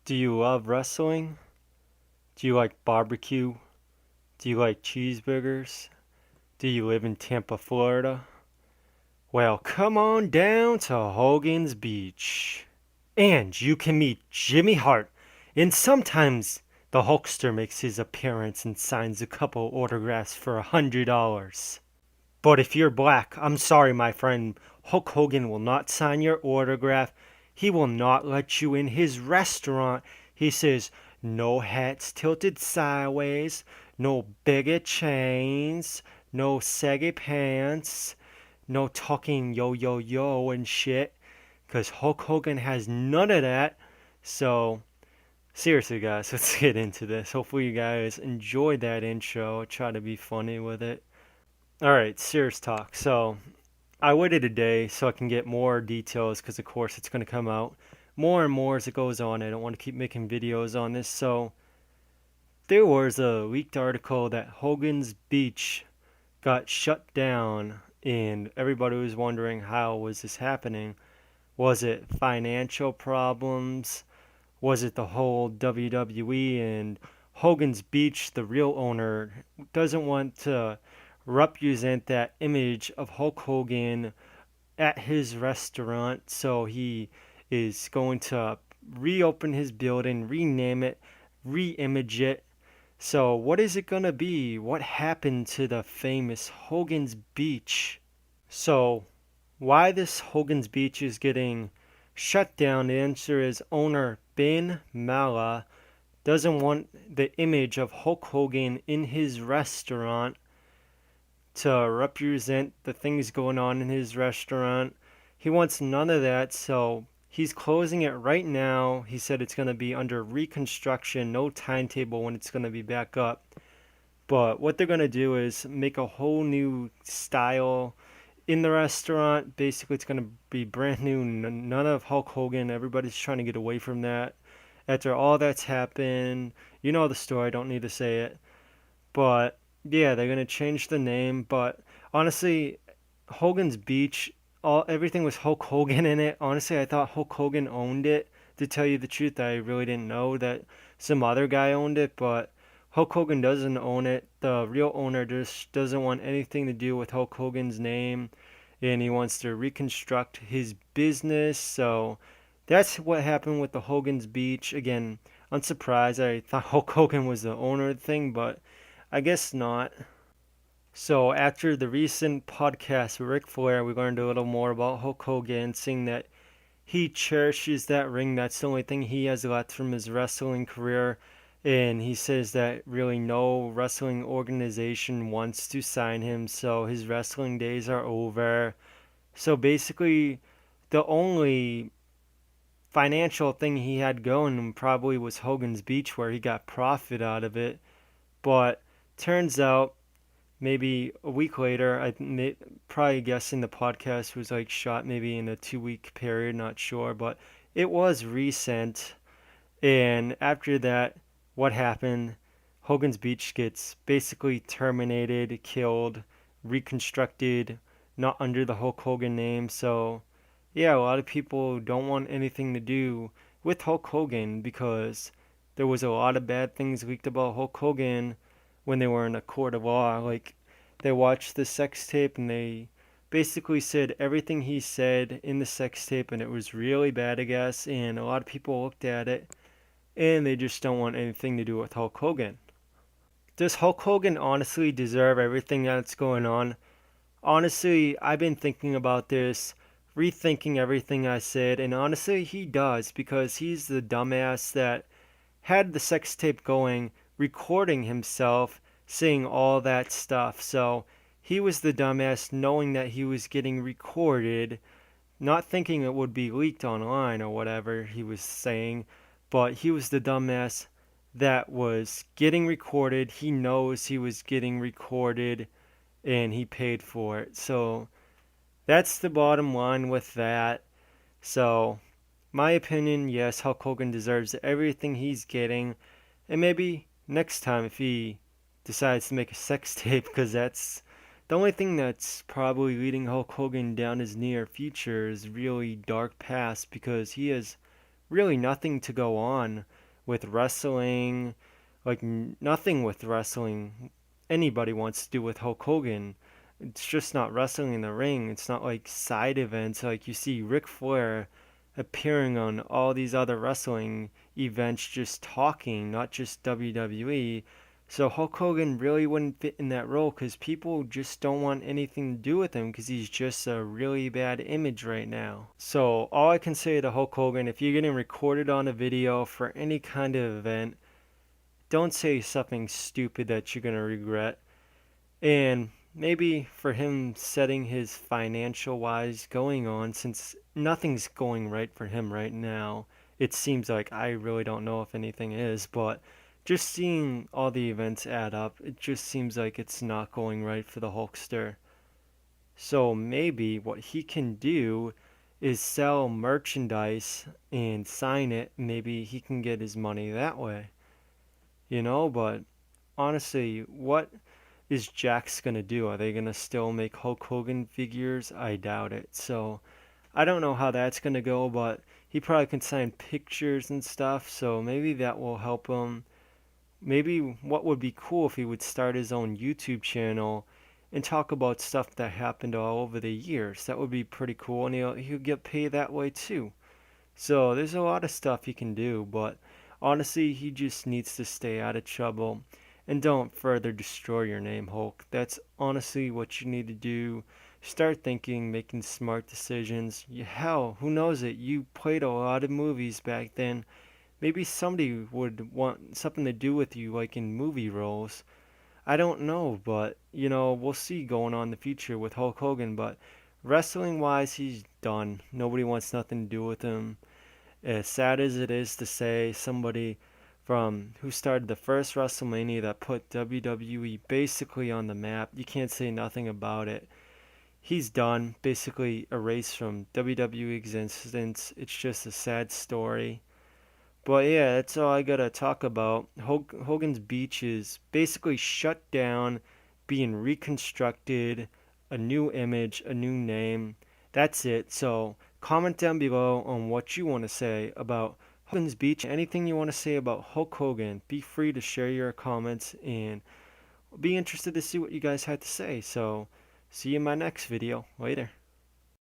Do you love wrestling? Do you like barbecue? Do you like cheeseburgers? Do you live in Tampa, Florida? Well, come on down to Hogans Beach. And you can meet Jimmy Hart. And sometimes the Hulkster makes his appearance and signs a couple autographs for $100. But if you're black, I'm sorry, my friend. Hulk Hogan will not sign your autograph. He will not let you in his restaurant. He says, no hats tilted sideways, no bigger chains, no saggy pants, no talking yo yo yo and shit. Because Hulk Hogan has none of that. So, seriously, guys, let's get into this. Hopefully, you guys enjoyed that intro. I try to be funny with it. Alright, serious talk. So, I waited a day so I can get more details because, of course, it's going to come out more and more as it goes on. I don't want to keep making videos on this. So, there was a leaked article that Hogan's Beach got shut down, and everybody was wondering how was this happening. Was it financial problems? Was it the whole WWE and Hogan's Beach, the real owner, doesn't want to represent that image of Hulk Hogan at his restaurant, so he is going to reopen his building, rename it, re-image it. So what is it going to be? What happened to the famous Hogan's Beach? So why this Hogan's Beach is getting shut down, the answer is owner Ben Mala doesn't want the image of Hulk Hogan in his restaurant to represent the things going on in his restaurant. He wants none of that, so he's closing it right now. He said it's going to be under reconstruction, no timetable when it's going to be back up. But what they're going to do is make a whole new style in the restaurant. Basically, it's going to be brand new, none of Hulk Hogan. Everybody's trying to get away from that. After all that's happened, you know the story, I don't need to say it. But yeah, they're gonna change the name. But honestly, Hogan's Beach, all everything was Hulk Hogan in it. Honestly, I thought Hulk Hogan owned it. To tell you the truth, I really didn't know that some other guy owned it. But Hulk Hogan doesn't own it. The real owner just doesn't want anything to do with Hulk Hogan's name, and he wants to reconstruct his business. So that's what happened with the Hogan's Beach. Again, unsurprised. I thought Hulk Hogan was the owner of the thing, but I guess not. So after the recent podcast with Ric Flair, we learned a little more about Hulk Hogan, seeing that he cherishes that ring. That's the only thing he has left from his wrestling career. And he says that really no wrestling organization wants to sign him, so his wrestling days are over. So basically, the only financial thing he had going probably was Hogan's Beach, where he got profit out of it. But turns out maybe a week later, probably guessing the podcast was like shot maybe in a 2 week period, not sure, but it was recent. And after that, what happened? Hogan's Beach gets basically terminated, killed, reconstructed, not under the Hulk Hogan name. So, yeah, a lot of people don't want anything to do with Hulk Hogan because there was a lot of bad things leaked about Hulk Hogan when they were in a court of law. Like, they watched the sex tape and they basically said everything he said in the sex tape, and it was really bad, I guess. And a lot of people looked at it and they just don't want anything to do with Hulk Hogan. Does Hulk Hogan honestly deserve everything that's going on? Honestly, I've been thinking about this, rethinking everything I said, and honestly, he does because he's the dumbass that had the sex tape going, recording himself saying all that stuff. So he was the dumbass knowing that he was getting recorded, not thinking it would be leaked online or whatever he was saying, but he was the dumbass that was getting recorded. He knows he was getting recorded and he paid for it. So that's the bottom line with that. So, my opinion, yes, Hulk Hogan deserves everything he's getting. And maybe next time if he decides to make a sex tape, because that's the only thing that's probably leading Hulk Hogan down his near future is really dark past because he has really nothing to go on. with wrestling, like nothing with wrestling anybody wants to do with Hulk Hogan. It's just not wrestling in the ring. It's not like side events like you see Ric Flair appearing on all these other wrestling events just talking, not just WWE. So Hulk Hogan really wouldn't fit in that role because people just don't want anything to do with him because he's just a really bad image right now. So all I can say to Hulk Hogan, if you're getting recorded on a video for any kind of event, don't say something stupid that you're going to regret. And maybe for him setting his financial wise going on, since nothing's going right for him right now, it seems like I really don't know if anything is, but just seeing all the events add up, it just seems like it's not going right for the Hulkster. So maybe what he can do is sell merchandise and sign it. Maybe he can get his money that way, but honestly, what is Jax gonna do? Are they gonna still make Hulk Hogan figures? I doubt it. So I don't know how that's gonna go, but he probably can sign pictures and stuff, so maybe that will help him. Maybe what would be cool if he would start his own YouTube channel and talk about stuff that happened all over the years. That would be pretty cool, and he'll get paid that way too. So there's a lot of stuff he can do, but honestly, he just needs to stay out of trouble and don't further destroy your name, Hulk. That's honestly what you need to do. Start thinking, making smart decisions. Hell, who knows it? You played a lot of movies back then. Maybe somebody would want something to do with you, like in movie roles. I don't know, but we'll see going on in the future with Hulk Hogan. But wrestling wise, he's done. Nobody wants nothing to do with him. As sad as it is to say, somebody from who started the first WrestleMania that put WWE basically on the map, you can't say nothing about it. He's done, basically erased from WWE existence. It's just a sad story. But yeah, that's all I gotta talk about. Hogan's Beach is basically shut down, being reconstructed, a new image, a new name. That's it. So comment down below on what you want to say about Hogan's Beach. Anything you want to say about Hulk Hogan, be free to share your comments and be interested to see what you guys had to say. So see you in my next video. Later.